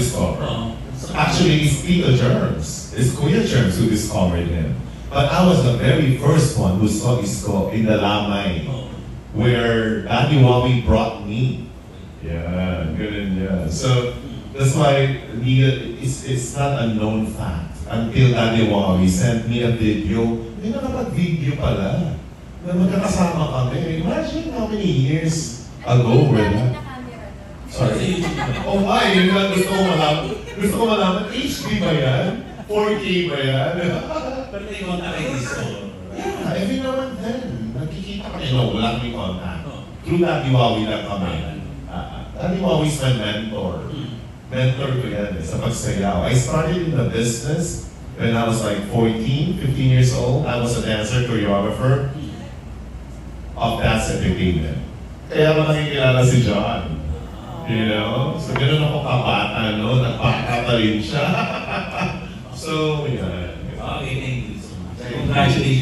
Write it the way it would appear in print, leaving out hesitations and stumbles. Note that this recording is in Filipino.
discover. Actually, it's Tito Germs. It's Kuya Germs who discovered him. But I was the very first one who saw Isko in the Lamay, where Daddy Wawi brought me. Yeah, good and yeah. So that's why it's not a known fact until Daddy Wawi sent me a video. May nakapag-video pala na magkakasama kami. Imagine how many years ago we're that. Sorry. Oh my, yun lang gusto ko malaman. Gusto ko malaman, HD ba yan? 4K ba yan? Pero may contact kayo Isko. Yeah, every now and then. Nakikita kami. No, wala kami contact. Through Daddy Wawi lang kami. Daddy Wawi is my mentor. Mentor ko yan sa pagsayaw. I started in the business when I was like 14, 15 years old. I was a dancer, choreographer of Dance Entertainment. Kaya ako nakikilala si John. You know? So, ganun ako kabata, no? Nagpaka pa rin siya. So, yeah. Okay, thank you so much. Congratulations.